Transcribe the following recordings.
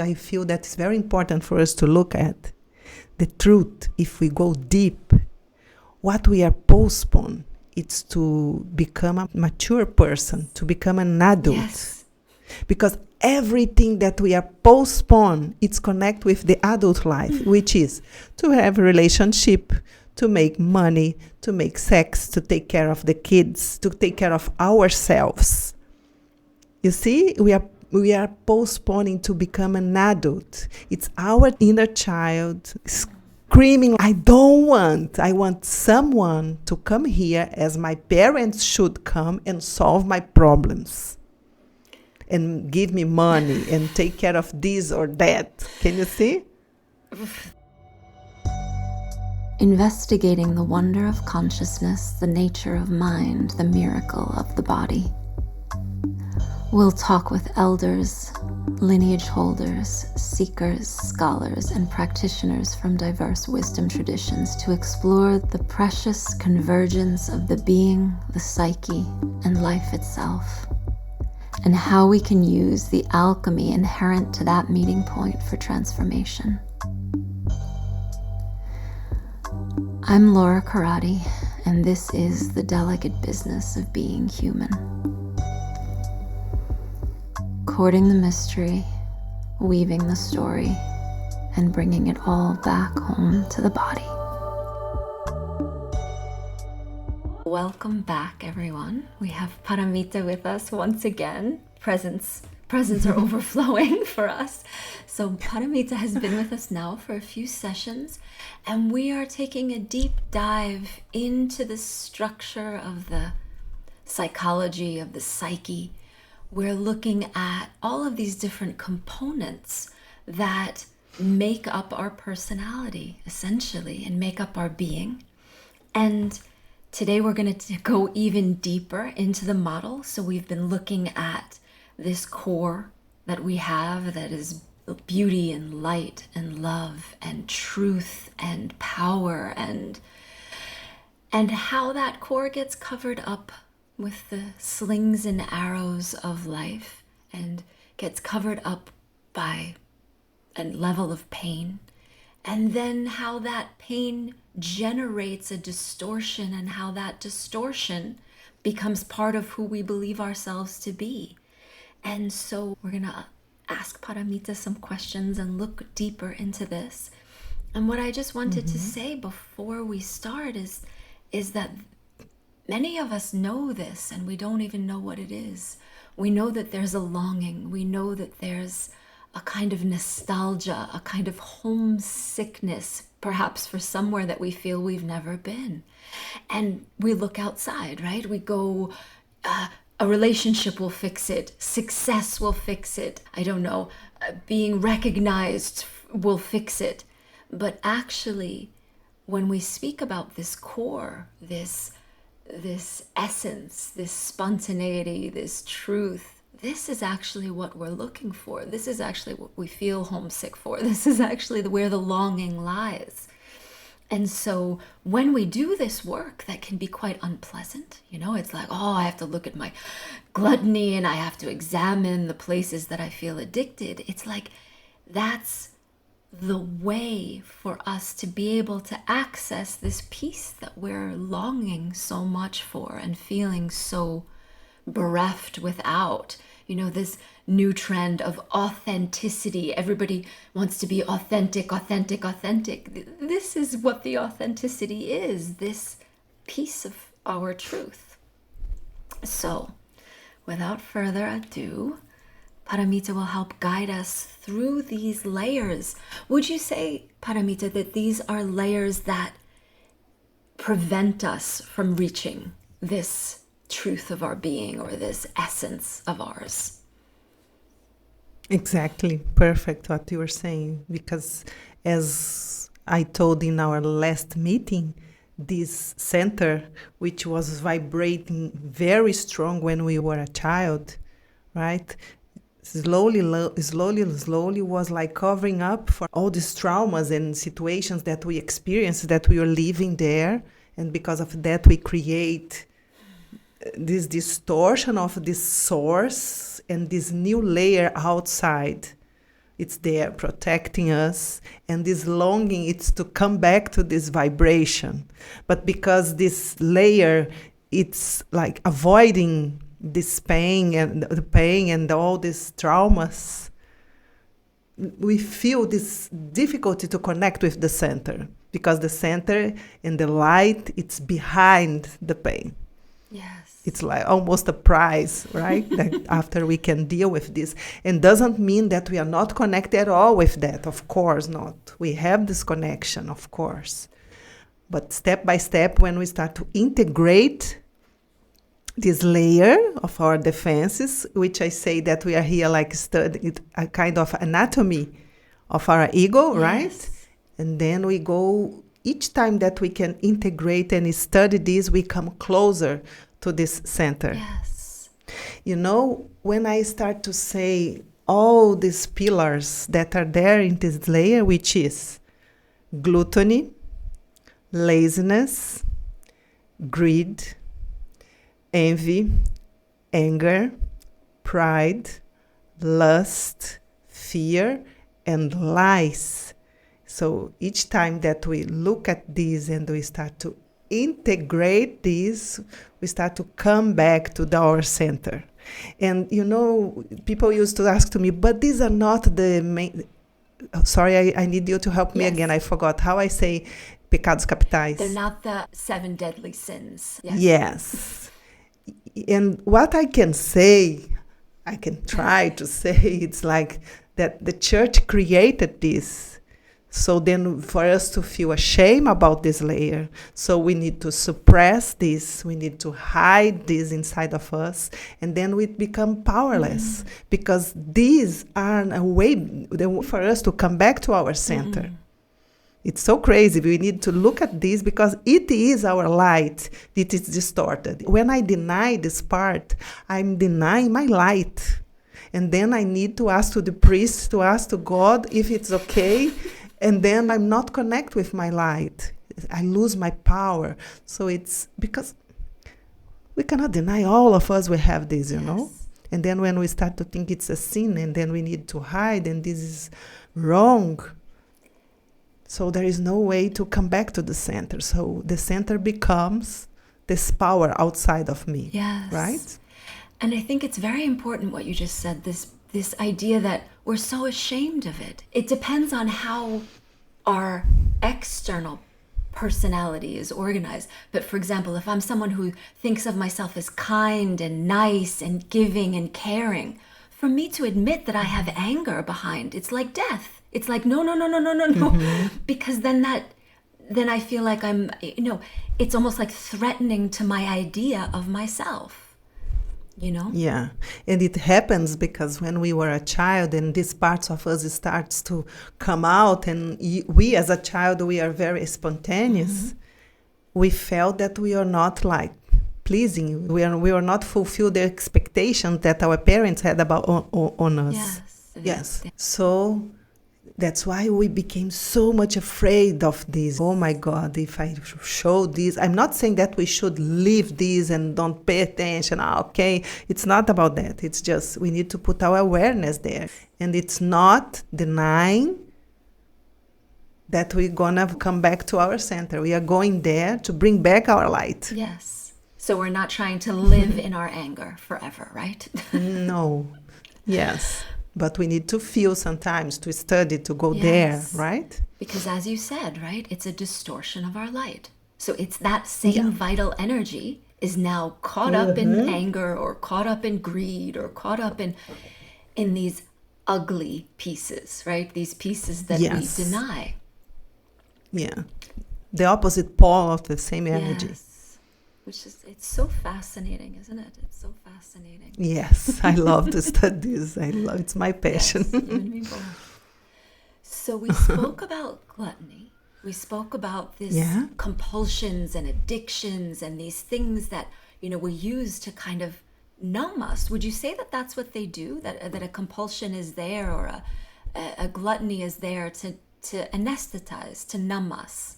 I feel that it's very important for us to look at the truth. If we go deep, what we are postpone, it's to become a mature person, to become an adult. Yes. Because everything that we are postpone, it's connect with the adult life, which is to have a relationship, to make money, to make sex, to take care of the kids, to take care of ourselves. You see, we are postponing to become an adult. It's our inner child screaming, I want someone to come here as my parents should come and solve my problems and give me money and take care of this or that. Can you see? Investigating the wonder of consciousness, the nature of mind, the miracle of the body. We'll talk with elders, lineage holders, seekers, scholars, and practitioners from diverse wisdom traditions to explore the precious convergence of the being, the psyche, and life itself, and how we can use the alchemy inherent to that meeting point for transformation. I'm Laura Karate, and this is the delicate business of being human. Courting the mystery, weaving the story, and bringing it all back home to the body. Welcome back, everyone. We have Paramita with us once again. Presents are overflowing for us. So Paramita has been with us now for a few sessions, and we are taking a deep dive into the structure of the psychology of the psyche. We're looking at all of these different components that make up our personality, essentially, and make up our being. And today we're going to go even deeper into the model. So we've been looking at this core that we have that is beauty and light and love and truth and power, and how that core gets covered up with the slings and arrows of life and gets covered up by a level of pain, and then how that pain generates a distortion, and how that distortion becomes part of who we believe ourselves to be. And so we're going to ask Paramita some questions and look deeper into this. And what I just wanted to say before we start is that many of us know this, and we don't even know what it is. We know that there's a longing. We know that there's a kind of nostalgia, a kind of homesickness, perhaps for somewhere that we feel we've never been. And we look outside, right? We go, a relationship will fix it. Success will fix it. I don't know. Being recognized will fix it. But actually, when we speak about this core, this essence, this spontaneity, this truth, this is actually what we're looking for. This is actually what we feel homesick for. This is actually where the longing lies. And so when we do this work, that can be quite unpleasant. It's like, I have to look at my gluttony and I have to examine the places that I feel addicted. It's like that's the way for us to be able to access this peace that we're longing so much for and feeling so bereft without. This new trend of authenticity. Everybody wants to be authentic. This is what the authenticity is, this piece of our truth. So, without further ado, Paramita will help guide us through these layers. Would you say, Paramita, that these are layers that prevent us from reaching this truth of our being, or this essence of ours? Exactly. Perfect what you were saying. Because as I told in our last meeting, this center, which was vibrating very strong when we were a child, right? Slowly was like covering up for all these traumas and situations that we experienced, that we were living there. And because of that, we create this distortion of this source and this new layer outside. It's there protecting us. And this longing, it's to come back to this vibration. But because this layer, it's like avoiding this pain and all these traumas, we feel this difficulty to connect with the center, because the center and the light, it's behind the pain. Yes. It's like almost a prize, right? That after we can deal with this. And doesn't mean that we are not connected at all with that. Of course not. We have this connection, of course. But step by step, when we start to integrate this layer of our defenses, which I say that we are here like studying a kind of anatomy of our ego, Yes. right? And then we go, each time that we can integrate and study this, we come closer to this center. Yes. You know, when I start to say all these pillars that are there in this layer, which is gluttony, laziness, greed, envy, anger, pride, lust, fear, and lies. So each time that we look at these and we start to integrate these, we start to come back to our center. And, you know, people used to ask to me, but these are not the main... Sorry, I need you to help me Yes. again. I forgot how I say pecados capitais. They're not the 7 deadly sins. Yes. And what I can say, I can try to say, it's like that the church created this. So then for us to feel ashamed about this layer, so we need to suppress this, we need to hide this inside of us, and then we become powerless, because these are a way for us to come back to our center. It's so crazy. We need to look at this because it is our light. It is distorted. When I deny this part, I'm denying my light. And then I need to ask to the priest, to ask to God if it's okay. And then I'm not connect with my light. I lose my power. So it's because we cannot deny, all of us, we have this, you know. And then when we start to think it's a sin, and then we need to hide, and this is wrong. So there is no way to come back to the center. So the center becomes this power outside of me. Yes. Right? And I think it's very important what you just said, this idea that we're so ashamed of it. It depends on how our external personality is organized. But for example, if I'm someone who thinks of myself as kind and nice and giving and caring, for me to admit that I have anger behind, it's like death. It's like, no. Because then I feel like I'm, it's almost like threatening to my idea of myself. You know? Yeah. And it happens because when we were a child and these parts of us starts to come out, and we as a child, we are very spontaneous. We felt that we are not like pleasing. We are not fulfill the expectations that our parents had about on us. Yes. So that's why we became so much afraid of this. Oh my God, if I show this, I'm not saying that we should leave this and don't pay attention. Okay, it's not about that. It's just we need to put our awareness there. And it's not denying that we're gonna come back to our center. We are going there to bring back our light. Yes. So we're not trying to live in our anger forever, right? No. Yes. But we need to feel sometimes, to study, to go there, right? Because as you said, right, it's a distortion of our light. So it's that same vital energy is now caught up in anger or caught up in greed or caught up in these ugly pieces, right? These pieces that we deny. Yeah. The opposite pole of the same energy. Yes. Which is, it's so fascinating, isn't it? It's so fascinating. Yes, I love to study this. It's my passion. Yes, you and me both. So we spoke about gluttony. We spoke about this compulsions and addictions and these things that, we use to kind of numb us. Would you say that that's what they do? That a compulsion is there, or a gluttony is there to anesthetize, to numb us?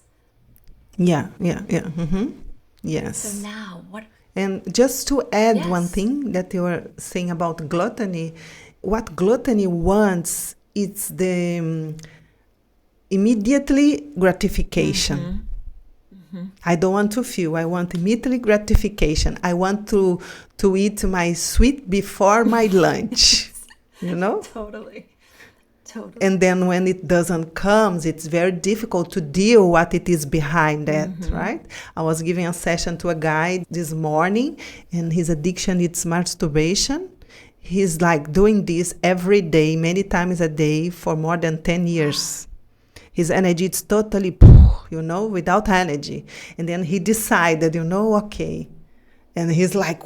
Yeah. Yes. So now, what? And just to add one thing that you were saying about gluttony, what gluttony wants it's the immediately gratification. I don't want to feel. I want immediate gratification. I want to eat my sweet before my lunch. You know? Totally. And then when it doesn't come, it's very difficult to deal what it is behind that, right? I was giving a session to a guy this morning, and his addiction is masturbation. He's like doing this every day, many times a day for more than 10 years. His energy is totally, without energy. And then he decided, okay. And he's like,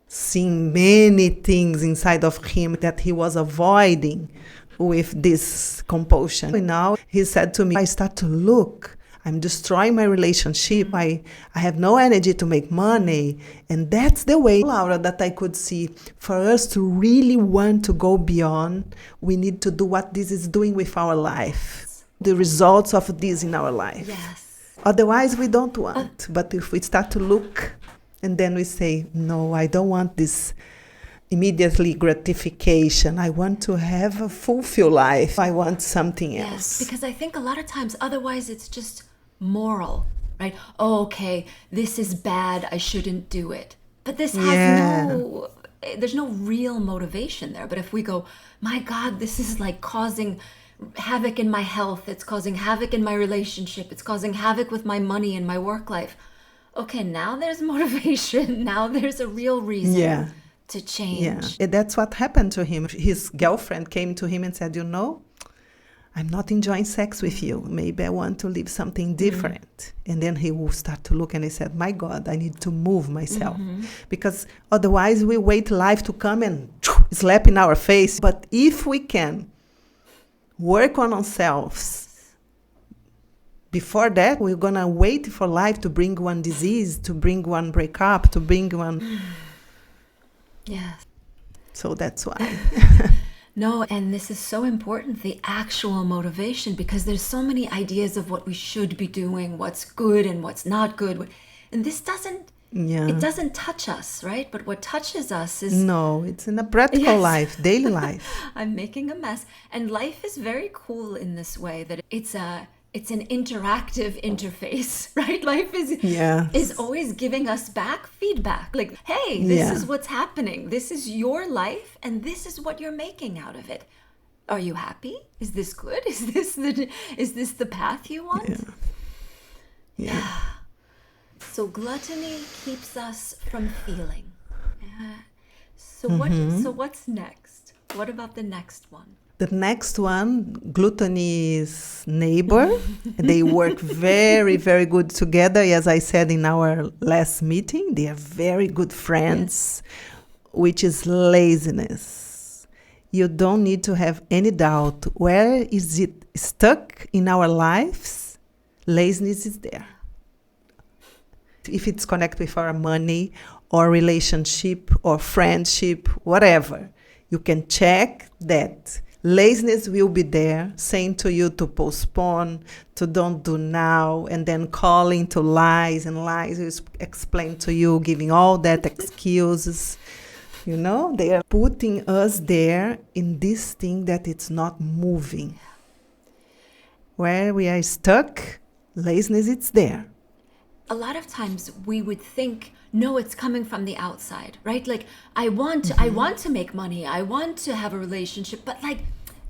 seeing many things inside of him that he was avoiding with this compulsion. And now he said to me, I start to look. I'm destroying my relationship. I have no energy to make money. And that's the way, Laura, that I could see. For us to really want to go beyond, we need to do what this is doing with our life. The results of this in our life. Yes. Otherwise, we don't want. But if we start to look, and then we say, no, I don't want this immediately gratification. I want to have a fulfilled life. I want something else. Yes, because I think a lot of times, otherwise it's just moral, right? Oh, okay, this is bad. I shouldn't do it. But this has there's no real motivation there. But if we go, my God, this is like causing havoc in my health. It's causing havoc in my relationship. It's causing havoc with my money and my work life. Okay, now there's motivation. Now there's a real reason to change. Yeah, and that's what happened to him. His girlfriend came to him and said, I'm not enjoying sex with you. Maybe I want to live something different. And then he will start to look and he said, my God, I need to move myself. Because otherwise we wait life to come and slap in our face. But if we can work on ourselves, before that, we're going to wait for life to bring one disease, to bring one breakup, to bring one... Yes. So that's why. No, and this is so important, the actual motivation, because there's so many ideas of what we should be doing, what's good and what's not good. And this doesn't, it doesn't touch us, right? But what touches us is... No, it's in a practical life, daily life. I'm making a mess. And life is very cool in this way, that it's an interactive interface, right? Life is always giving us back feedback. Like, hey, this is what's happening. This is your life, and this is what you're making out of it. Are you happy? Is this good? Is this the path you want? Yeah. So gluttony keeps us from feeling. So what's next? What about the next one? The next one, gluttony is neighbor. They work very, very good together. As I said in our last meeting, they are very good friends, which is laziness. You don't need to have any doubt. Where is it stuck in our lives? Laziness is there. If it's connected with our money or relationship or friendship, whatever, you can check that. Laziness will be there, saying to you to postpone, to don't do now, and then calling to lies, and lies will explain to you, giving all that excuses. They are putting us there in this thing that it's not moving. Where we are stuck, laziness, it's there. A lot of times we would think, no, it's coming from the outside, right? Like, I want to make money. I want to have a relationship, but like,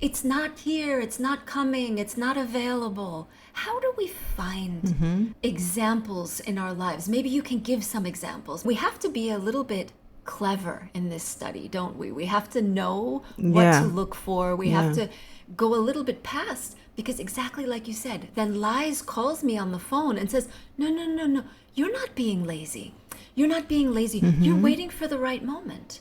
it's not here. It's not coming. It's not available. How do we find examples in our lives? Maybe you can give some examples. We have to be a little bit clever in this study, don't we? We have to know what to look for. We have to go a little bit past, because exactly like you said, then Lies calls me on the phone and says, no, you're not being lazy. You're not being lazy. You're waiting for the right moment.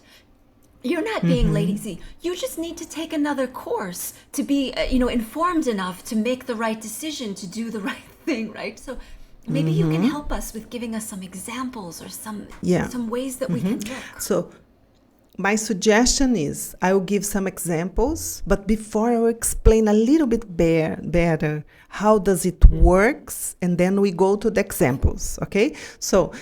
You're not being lazy. You just need to take another course to be, informed enough to make the right decision, to do the right thing, right? So maybe you can help us with giving us some examples or some ways that we can look. So my suggestion is, I will give some examples, but before I will explain a little bit better how does it works, and then we go to the examples, okay? So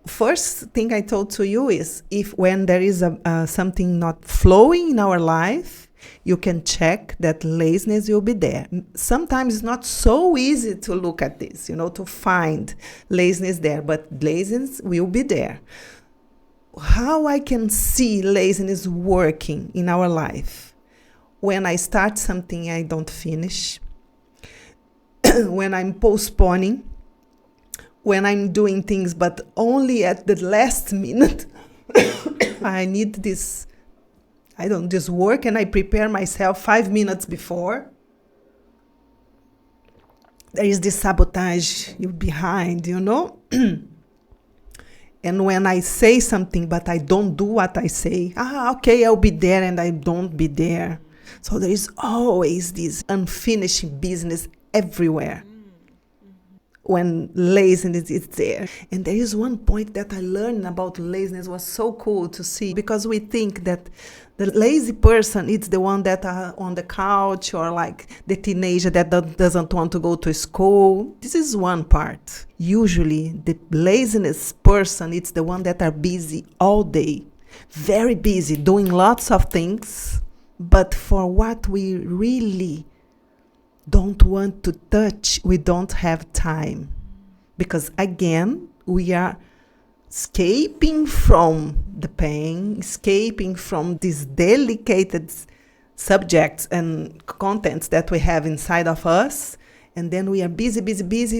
first thing I told to you is, if when there is something not flowing in our life, you can check that laziness will be there. Sometimes it's not so easy to look at this, to find laziness there, but laziness will be there. How I can see laziness working in our life? When I start something I don't finish, when I'm postponing, when I'm doing things but only at the last minute. I need this work, and I prepare myself 5 minutes before. There is this sabotage behind, And when I say something but I don't do what I say, okay, I'll be there, and I don't be there. So there is always this unfinished business everywhere when laziness is there. And there is one point that I learned about laziness was so cool to see, because we think that the lazy person is the one that are on the couch, or like the teenager that doesn't want to go to school. This is one part. Usually the laziness person, it's the one that are busy all day, very busy, doing lots of things, but for what we really don't want to touch, we don't have time. Because again, we are escaping from the pain, escaping from these delicate subjects and contents that we have inside of us. And then we are busy,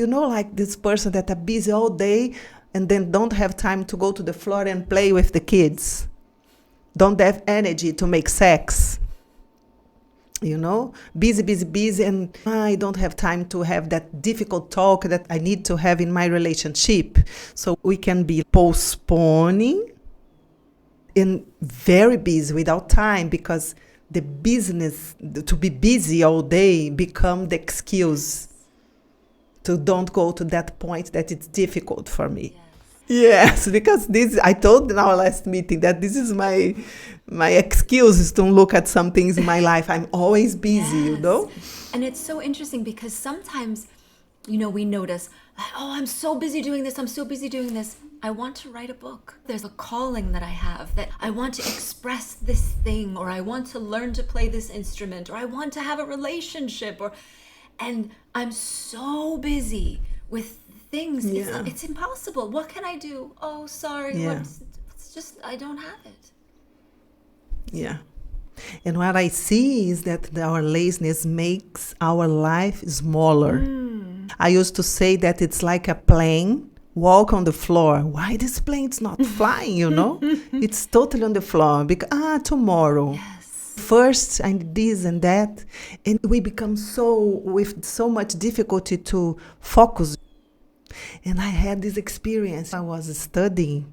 like this person that are busy all day and then don't have time to go to the floor and play with the kids. Don't have energy to make sex. Busy, and I don't have time to have that difficult talk that I need to have in my relationship. So we can be postponing and very busy without time, because the business, to be busy all day, become the excuse to don't go to that point that it's difficult for me. Yes, because I told in our last meeting that this is my excuse is to look at some things in my life. I'm always busy, And it's so interesting because sometimes, we notice, I'm so busy doing this. I want to write a book. There's a calling that I have, that I want to express this thing, or I want to learn to play this instrument, or I want to have a relationship, and I'm so busy with things. Yeah. It's impossible. What can I do? Oh, sorry. Yeah. It's just, I don't have it. Yeah. And what I see is that our laziness makes our life smaller. I used to say that it's like a plane walk on the floor. Why this plane's not flying, It's totally on the floor. Because, tomorrow. Yes. First, I need this and that. And we become with so much difficulty to focus. And I had this experience. I was studying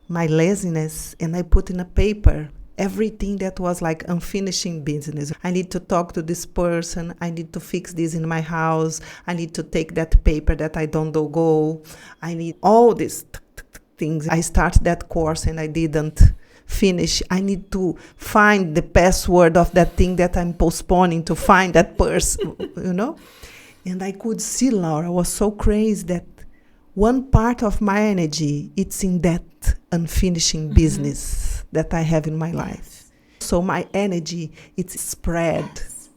my laziness, and I put in a paper everything that was like unfinishing business. I need to talk to this person. I need to fix this in my house. I need to take that paper that I don't go. I need all these things. I started that course and I didn't finish. I need to find the password of that thing that I'm postponing to find that person, And I could see, Laura, I was so crazy that one part of my energy, it's in that unfinishing business that I have in my life. So my energy, it's spread. Yes.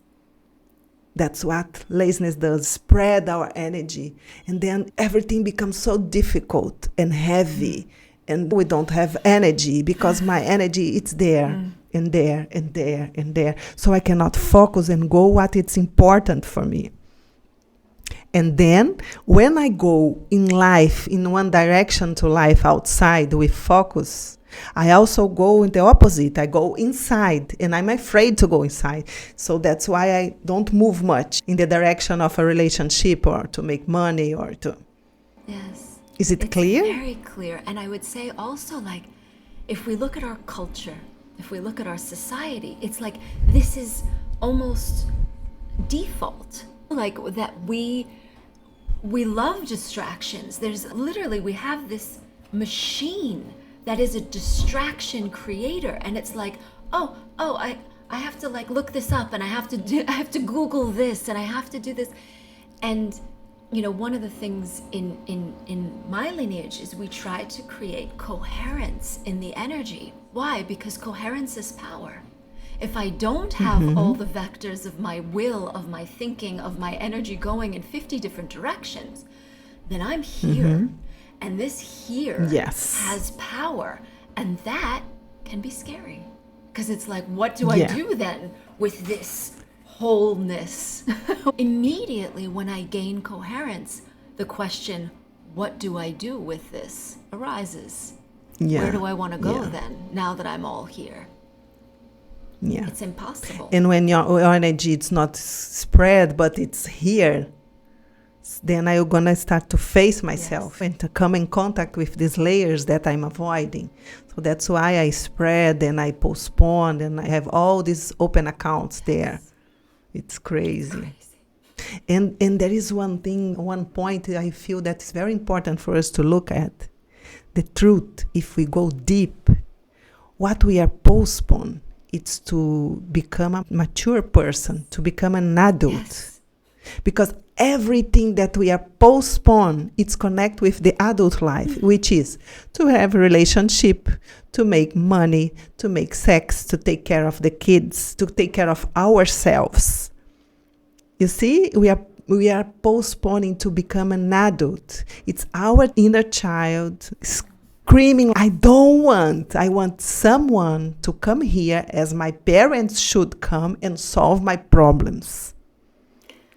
That's what laziness does, spread our energy. And then everything becomes so difficult and heavy. And we don't have energy because my energy, it's there and there and there and there. So I cannot focus and go what it's important for me. And then when I go in life in one direction to life outside with focus, I also go in the opposite. I go inside, and I'm afraid to go inside. So that's why I don't move much in the direction of a relationship or to make money or to... Yes. Is it clear? Very clear. And I would say also, like, if we look at our culture, if we look at our society, it's like this is almost default. Like that we love distractions. There's literally, we have this machine that is a distraction creator, and it's like, I have to like look this up, and I have to Google this, and I have to do this. And one of the things in my lineage is we try to create coherence in the energy. Why? Because coherence is power. If I don't have all the vectors of my will, of my thinking, of my energy going in 50 different directions, then I'm here. And this here has power. And that can be scary. Because it's like, what do I do then with this wholeness? Immediately when I gain coherence, the question, what do I do with this, arises. Where do I want to go then, now that I'm all here? It's impossible. And when your energy is not spread, but it's here, then I'm going to start to face myself and to come in contact with these layers that I'm avoiding. So that's why I spread and I postpone and I have all these open accounts there. It's crazy. And there is one point I feel that is very important for us to look at. The truth, if we go deep, what we are postponing, it's to become a mature person, to become an adult. Because everything that we are postponing, it's connect with the adult life, which is to have a relationship, to make money, to make sex, to take care of the kids, to take care of ourselves. You see, we are postponing to become an adult. It's our inner child screaming, I want someone to come here as my parents should come and solve my problems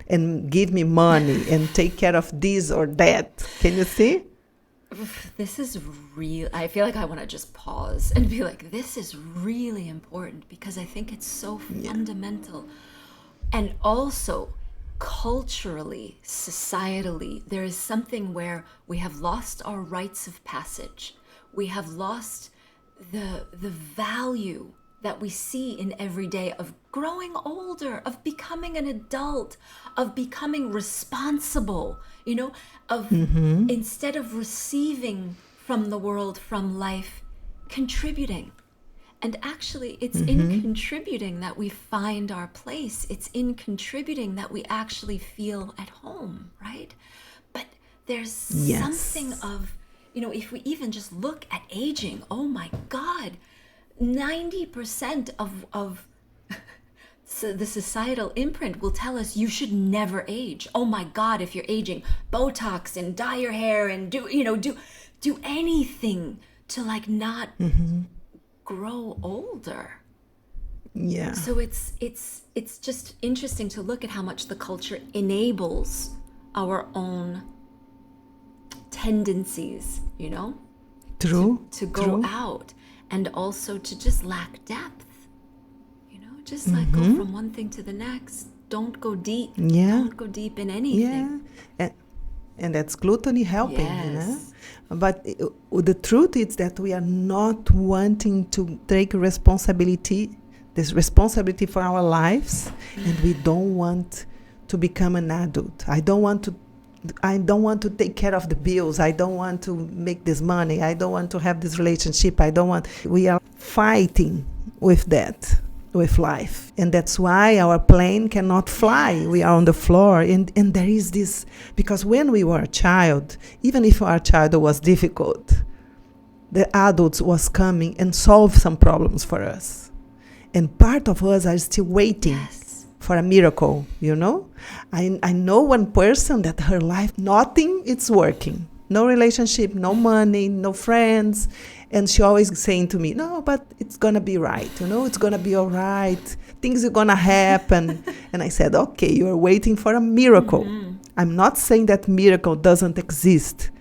and give me money and take care of this or that. Can you see? This is real. I feel like I want to just pause and be like, this is really important because I think it's so fundamental. And also, culturally, societally, there is something where we have lost our rites of passage. We have lost the value that we see in every day of growing older, of becoming an adult, of becoming responsible, of instead of receiving from the world, from life, contributing. And actually, it's in contributing that we find our place. It's in contributing that we actually feel at home, right? But there's something of, if we even just look at aging, oh my God, 90% of the societal imprint will tell us you should never age. Oh my God, if you're aging, Botox and dye your hair and do anything to not grow older. So it's just interesting to look at how much the culture enables our own tendencies, to go out, and also to just lack depth, just go from one thing to the next. Don't go deep. Don't go deep in anything. And that's gluttony helping, But the truth is that we are not wanting to take responsibility for our lives, and we don't want to become an adult. I don't want to take care of the bills. I don't want to make this money. I don't want to have this relationship. We are fighting with that, with life. And that's why our plane cannot fly. We are on the floor. And there is this, because when we were a child, even if our child was difficult, the adults was coming and solve some problems for us. And part of us are still waiting for a miracle, I know one person that her life, nothing is working. No relationship, no money, no friends. And she always saying to me, no, but it's going to be right. It's going to be all right. Things are going to happen. And I said, okay, you're waiting for a miracle. I'm not saying that miracle doesn't exist,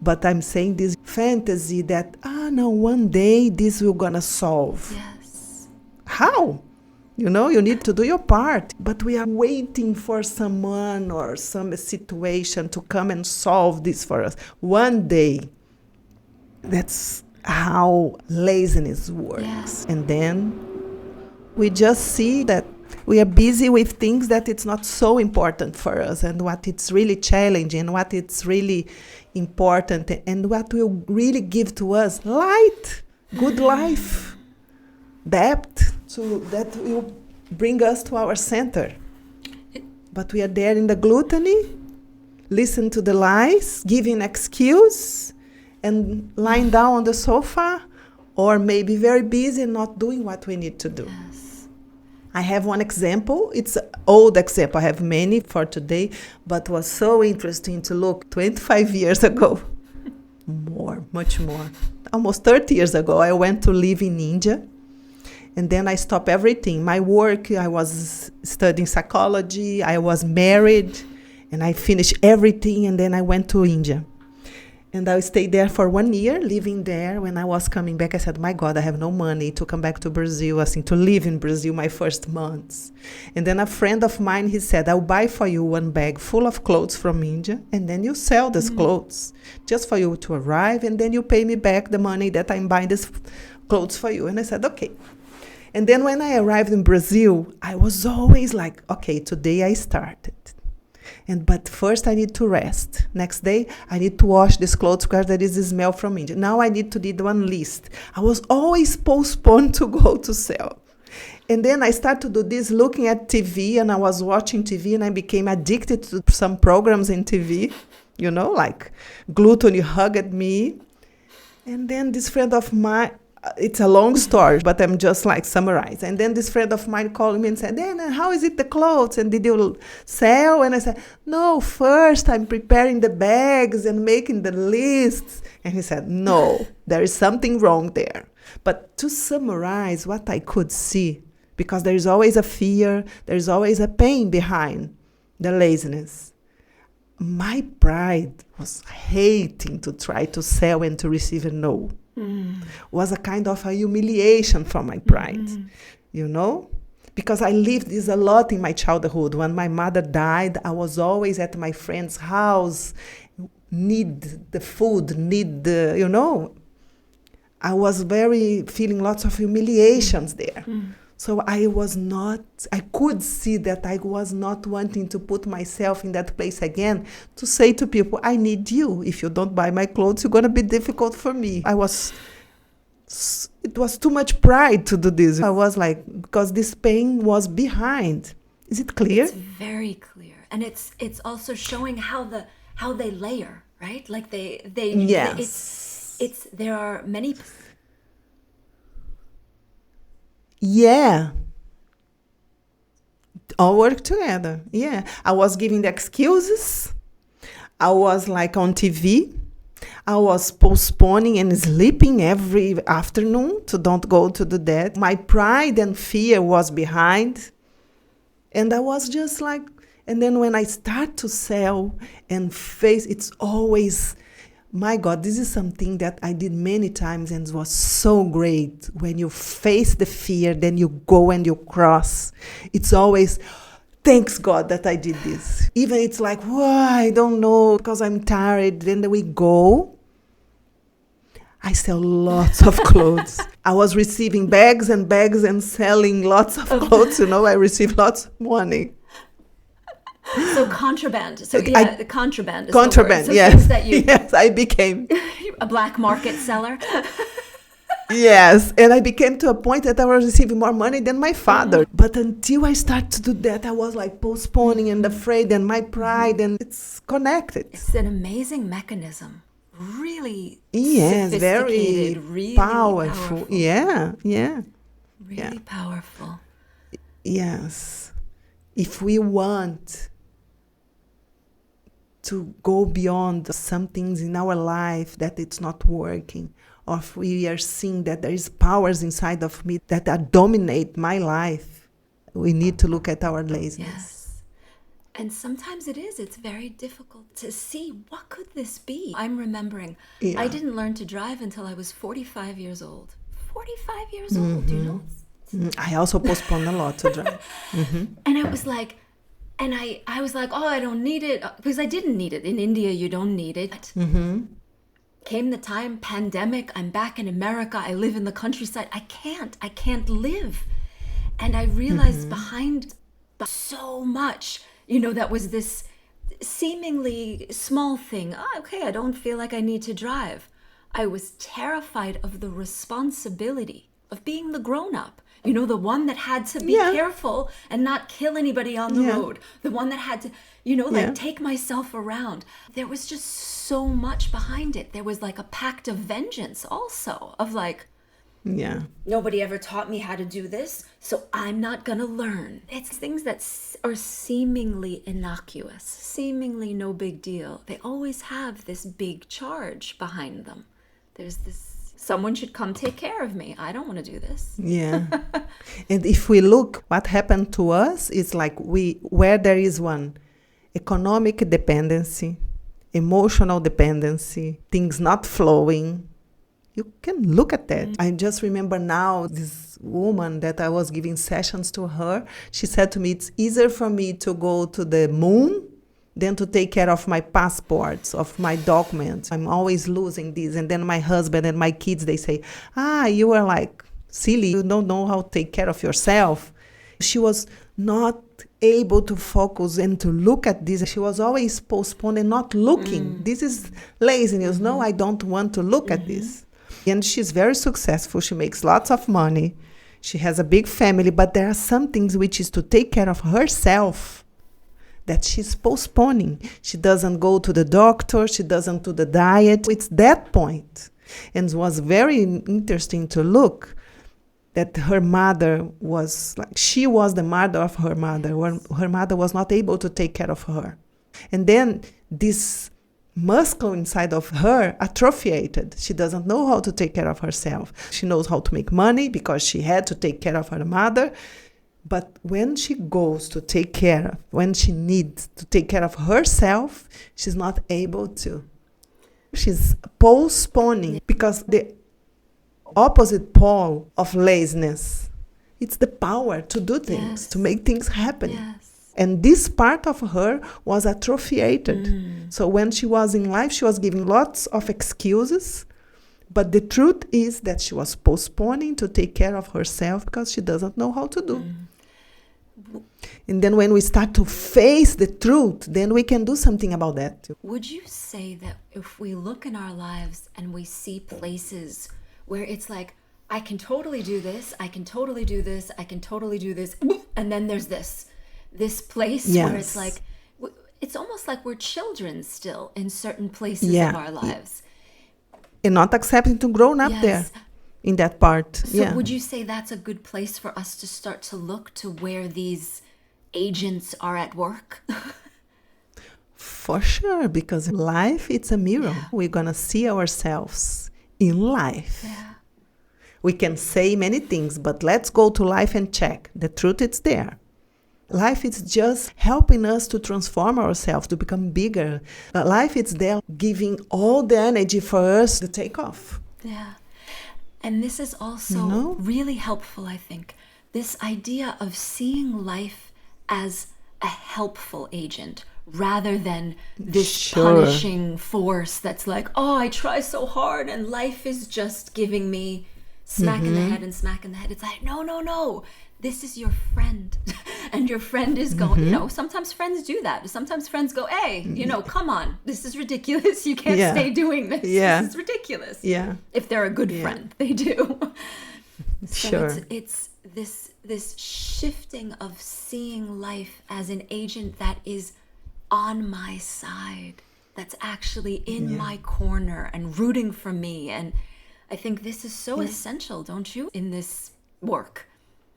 but I'm saying this fantasy that, no, one day this will going to solve. Yes. How? You need to do your part. But we are waiting for someone or some situation to come and solve this for us. One day. That's how laziness works. And then we just see that we are busy with things that it's not so important for us, and what it's really challenging, what it's really important, and what will really give to us light, good life, depth, so that will bring us to our center. But we are there in the gluttony, listen to the lies, giving excuse, and lying down on the sofa, or maybe very busy and not doing what we need to do. Yes. I have one example. It's an old example. I have many for today, but was so interesting to look 25 years ago. Much more. Almost 30 years ago, I went to live in India. And then I stopped everything. My work, I was studying psychology. I was married. And I finished everything. And then I went to India. And I stayed there for 1 year, living there. When I was coming back, I said, my God, I have no money to come back to Brazil, to live in Brazil my first months. And then a friend of mine, he said, I'll buy for you one bag full of clothes from India, and then you sell these clothes just for you to arrive, and then you pay me back the money that I'm buying these clothes for you. And I said, okay. And then when I arrived in Brazil, I was always like, okay, today I started. But first I need to rest. Next day, I need to wash these clothes because there is a smell from India. Now I need to do one list. I was always postponed to go to sell. And then I started to do this looking at TV, and I was watching TV, and I became addicted to some programs in TV, like Gluttony hugged me. And then this friend of mine, it's a long story, but I'm just summarize. And then this friend of mine called me and said, Dana, how is it the clothes? And did you sell? And I said, no, first I'm preparing the bags and making the lists. And he said, no, there is something wrong there. But to summarize what I could see, because there is always a fear, there is always a pain behind the laziness. My pride was hating to try to sell and to receive a no. Was a kind of a humiliation for my pride, because I lived this a lot in my childhood. When my mother died, I was always at my friend's house, need the food, I was feeling lots of humiliations there. So I could see that I was not wanting to put myself in that place again, to say to people, I need you. If you don't buy my clothes, it's going to be difficult for me. It was too much pride to do this. I was because this pain was behind. Is it clear? It's very clear. And it's also showing how they layer, right? Like they yes. There are many. Yeah. All work together. Yeah. I was giving the excuses. I was on TV. I was postponing and sleeping every afternoon to don't go to the bed. My pride and fear was behind. And I was just and then when I start to sell and face, it's always, my God, this is something that I did many times and it was so great. When you face the fear, then you go and you cross. It's always, thanks God that I did this. Even it's I don't know, because I'm tired. Then we go. I sell lots of clothes. I was receiving bags and selling lots of clothes. I received lots of money. So contraband. So yeah, contraband. Contraband. So yes. Yes, I became a black market seller. Yes, and I became to a point that I was receiving more money than my father. But until I started to do that, I was postponing and afraid, and my pride, and it's connected. It's an amazing mechanism. Really very really powerful. Yeah. Really powerful. Yes. If we want to go beyond some things in our life that it's not working, or if we are seeing that there is powers inside of me that dominate my life, we need to look at our laziness. Yes. And sometimes it's very difficult to see, what could this be? I'm remembering, I didn't learn to drive until I was 45 years old. 45 years old, do you know? I also postponed a lot to drive. And I was like, oh, I don't need it. Because I didn't need it. In India, you don't need it. Came the time, pandemic, I'm back in America, I live in the countryside. I can't live. And I realized behind so much, that was this seemingly small thing. Oh, okay, I don't feel like I need to drive. I was terrified of the responsibility of being the grown-up. The one that had to be careful and not kill anybody on the road. The one that had to, take myself around. There was just so much behind it. There was a pact of vengeance also, of Yeah. Nobody ever taught me how to do this, so I'm not going to learn. It's things that are seemingly innocuous, seemingly no big deal. They always have this big charge behind them. There's this, someone should come take care of me. I don't want to do this. Yeah. And if we look, what happened to us is like where there is one economic dependency, emotional dependency, things not flowing, you can look at that. I just remember now this woman that I was giving sessions to her. She said to me, it's easier for me to go to the moon than to take care of my passports, of my documents. I'm always losing these. And then my husband and my kids, they say, you are like silly. You don't know how to take care of yourself. She was not able to focus and to look at this. She was always postponing, not looking. This is laziness. No, I don't want to look at this. And she's very successful. She makes lots of money. She has a big family, but there are some things which is to take care of herself that she's postponing. She doesn't go to the doctor. She doesn't do the diet. It's that point. And it was very interesting to look that her mother was like, she was the mother of her mother. Her mother was not able to take care of her. And then this muscle inside of her atrophied. She doesn't know how to take care of herself. She knows how to make money because she had to take care of her mother. But when she goes to take care, when she needs to take care of herself, she's not able to. She's postponing because the opposite pole of laziness, it's the power to do things, to make things happen. Yes. And this part of her was atrophied. So when she was in life, she was giving lots of excuses. But the truth is that she was postponing to take care of herself because she doesn't know how to do. And then when we start to face the truth, then we can do something about that. Would you say that if we look in our lives and we see places where it's like, I can totally do this, I can totally do this, I can totally do this, and then there's this place where it's like, it's almost like we're children still in certain places of our lives. And not accepting to grow up there in that part. So would you say that's a good place for us to start to look to where these agents are at work? For sure, because life, it's a mirror. We're going to see ourselves in life. We can say many things, but let's go to life and check. The truth is there. Life is just helping us to transform ourselves, to become bigger. Life is there giving all the energy for us to take off. Yeah. And this is also really helpful, I think. This idea of seeing life as a helpful agent rather than this punishing force that's like, oh, I try so hard and life is just giving me smack in the head and smack in the head. It's like, no. This is your friend. And your friend is going, sometimes friends do that. Sometimes friends go, hey, come on. This is ridiculous. You can't stay doing this. This is ridiculous. If they're a good friend, they do. So it's this shifting of seeing life as an agent that is on my side, that's actually in my corner and rooting for me. And I think this is so essential, don't you, in this work?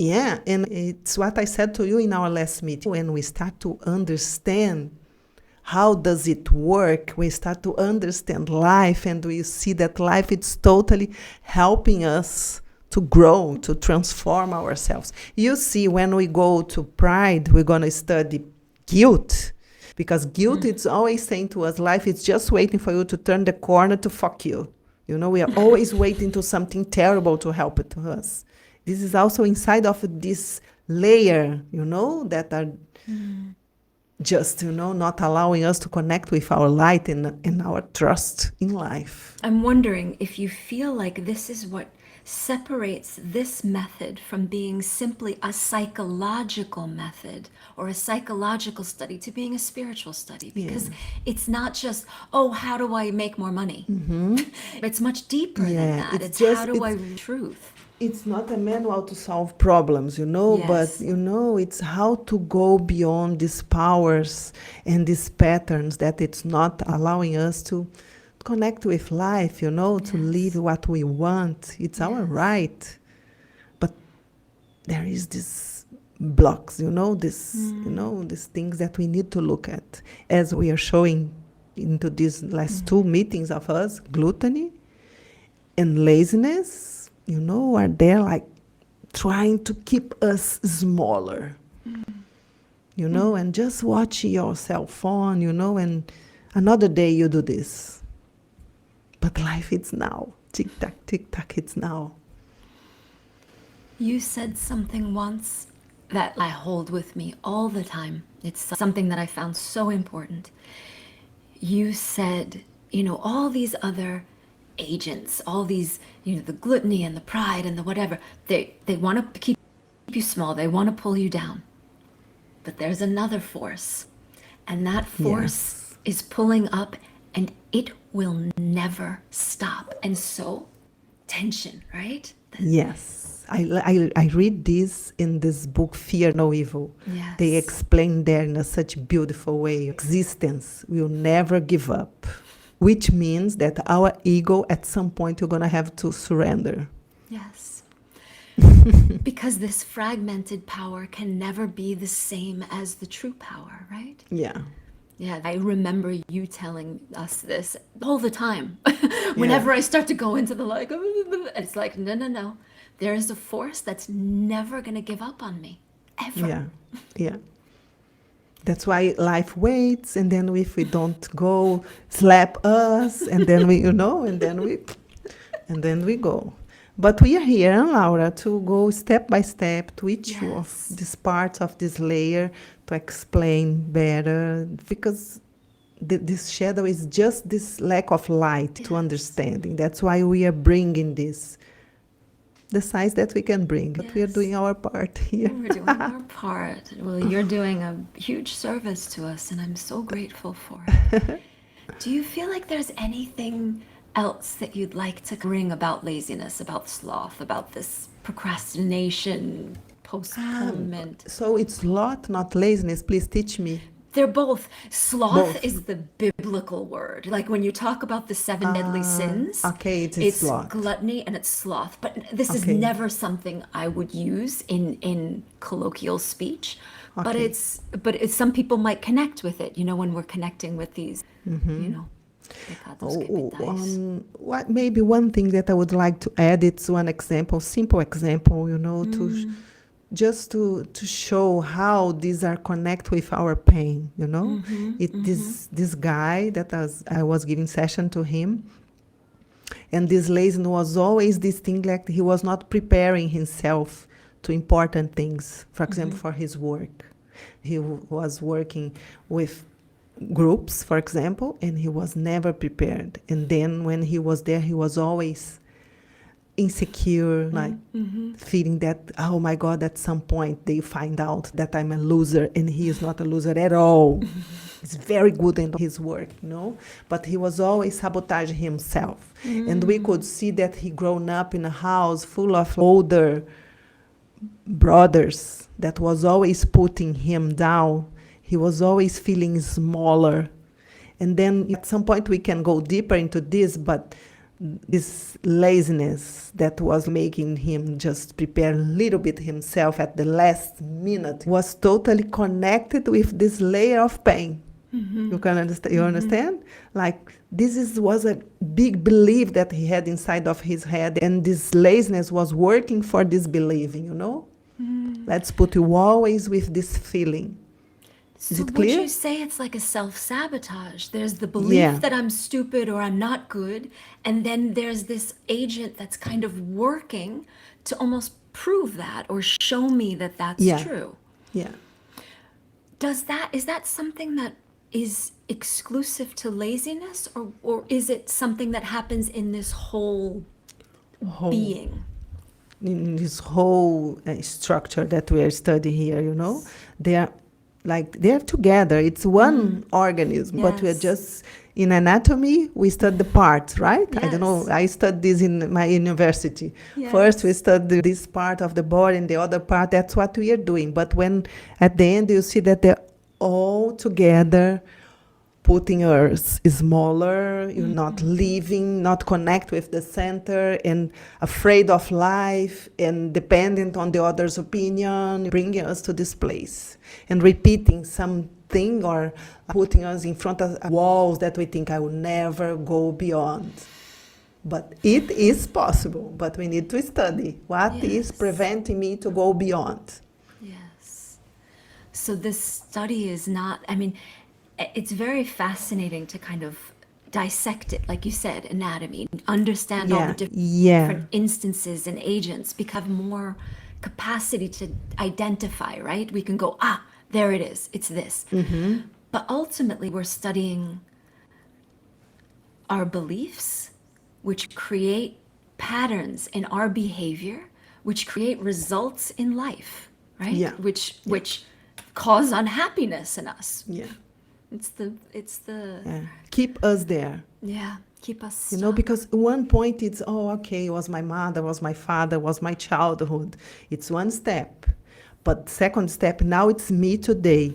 Yeah, and it's what I said to you in our last meeting. When we start to understand how does it work, we start to understand life, and we see that life is totally helping us to grow, to transform ourselves. You see, when we go to pride, we're going to study guilt, because guilt is always saying to us, life is just waiting for you to turn the corner to fuck you. We are always waiting to something terrible to help it to us. This is also inside of this layer, that are just, not allowing us to connect with our light and our trust in life. I'm wondering if you feel like this is what separates this method from being simply a psychological method or a psychological study to being a spiritual study, because it's not just, how do I make more money? It's much deeper than that. It's how do I truth. It's not a manual to solve problems, but, it's how to go beyond these powers and these patterns that it's not allowing us to connect with life, to live what we want. It's our right. But there is this blocks, these things that we need to look at. As we are showing into these last two meetings of us, gluttony and laziness, are there like trying to keep us smaller, and just watch your cell phone, and another day you do this. But life, it's now. Tick-tock, it's now. You said something once that I hold with me all the time. It's something that I found so important. You said, all these other agents, all these, the gluttony and the pride and the whatever, they want to keep you small. They want to pull you down. But there's another force, and that force is pulling up, and it will never stop. And so, tension, right? Yes. I read this in this book, Fear No Evil. Yes. They explain there in such a beautiful way. Existence will never give up, which means that our ego, at some point, you're going to have to surrender. Yes. Because this fragmented power can never be the same as the true power, right? Yeah. Yeah, I remember you telling us this all the time. Whenever I start to go into the it's like, no. There is a force that's never going to give up on me, ever. Yeah. That's why life waits, and then if we don't go, slap us, and then we, and then we go. But we are here, Laura, to go step by step to each of these parts of this layer to explain better, because this shadow is just this lack of light to understanding. That's why we are bringing this, the size that we can bring, but we are doing our part here. We're doing our part. Well, you're doing a huge service to us, and I'm so grateful for it. Do you feel like there's anything else that you'd like to bring about laziness, about sloth, about this procrastination, postponement? So it's sloth, not laziness. Please teach me. They're both. Sloth is the biblical word. Like when you talk about the 7 deadly sins, it's sloth. Gluttony and it's sloth. But this is never something I would use in colloquial speech. But it's some people might connect with it, when we're connecting with these, What maybe one thing that I would like to add, it's one example, simple example, to show how these are connect with our pain, This guy that I was giving session to him, and this laziness was always this thing, like he was not preparing himself to important things, for example, for his work. He was working with groups, for example, and he was never prepared. And then when he was there, he was always insecure, feeling that, oh my God, at some point they find out that I'm a loser, and he is not a loser at all. He's very good in his work, but he was always sabotaging himself. And we could see that he grown up in a house full of older brothers that was always putting him down. He was always feeling smaller. And then at some point we can go deeper into this, but this laziness that was making him just prepare a little bit himself at the last minute was totally connected with this layer of pain. You can understand? You understand? Like was a big belief that he had inside of his head, and this laziness was working for this believing, Let's put you always with this feeling. Is it clear? Would you say it's like a self-sabotage? There's the belief that I'm stupid or I'm not good, and then there's this agent that's kind of working to almost prove that or show me that that's true. Yeah. Is that something that is exclusive to laziness, or is it something that happens in this whole being? In this whole structure that we are studying here, they're together. It's one organism, but we're just, in anatomy, we study the parts, right? Yes. I don't know. I studied this in my university. Yes. First, we study this part of the body and the other part. That's what we are doing. But when, at the end, you see that they're all together putting us smaller, you're not living, not connect with the center, and afraid of life, and dependent on the other's opinion, bringing us to this place. And repeating something or putting us in front of walls that we think I will never go beyond. But it is possible, but we need to study what is preventing me to go beyond. Yes. So this study is not, I mean, it's very fascinating to kind of dissect it, like you said, anatomy, understand all the different instances and agents, become more capacity to identify, right? We can go, there it is, it's this. But ultimately, we're studying our beliefs, which create patterns in our behavior, which create results in life, right? Yeah. Which cause unhappiness in us. Yeah. It's the Keep us there. Yeah, keep us stuck. You know, because one point it's, it was my mother, was my father, was my childhood. It's one step. But second step, now it's me today.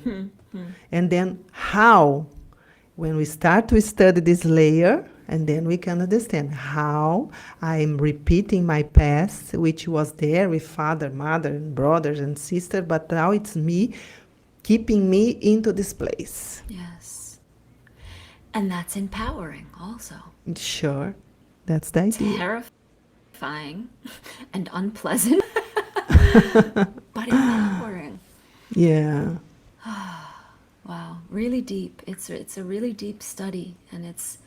And then how? When we start to study this layer, and then we can understand how I'm repeating my past, which was there with father, mother, and brothers and sisters, but now it's me, keeping me into this place. Yes. And that's empowering also. Sure. That's the idea. Terrifying and unpleasant, but empowering. Yeah. Wow, really deep. It's a really deep study, and it's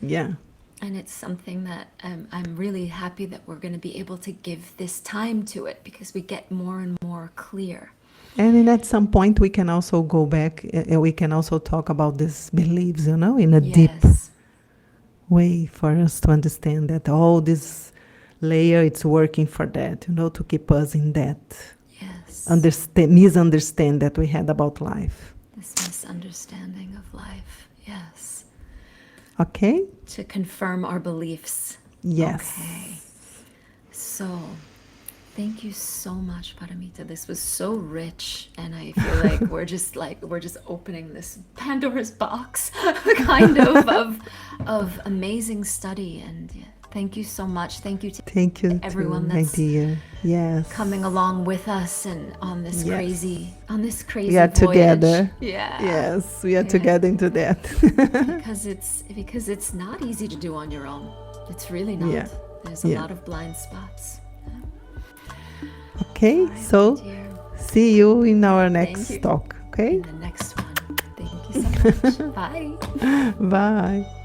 something that I'm really happy that we're going to be able to give this time to it, because we get more and more clear. And then at some point we can also go back and we can also talk about these beliefs, in a deep way, for us to understand that all this layer, it's working for that, to keep us in that misunderstand that we had about life. This misunderstanding of life, yes. Okay? To confirm our beliefs. Yes. Okay. So, thank you so much, Paramita. This was so rich, and I feel like we're just opening this Pandora's box kind of amazing study. And thank you so much. Thank you to everyone that's dear. Yes. coming along with us and on this crazy we are voyage. Together. Yeah. Yes, we are together into that. because it's not easy to do on your own. It's really not. Yeah. There's a lot of blind spots. Okay, right, so see you in our next talk, okay? In the next one. Thank you so much. Bye. Bye.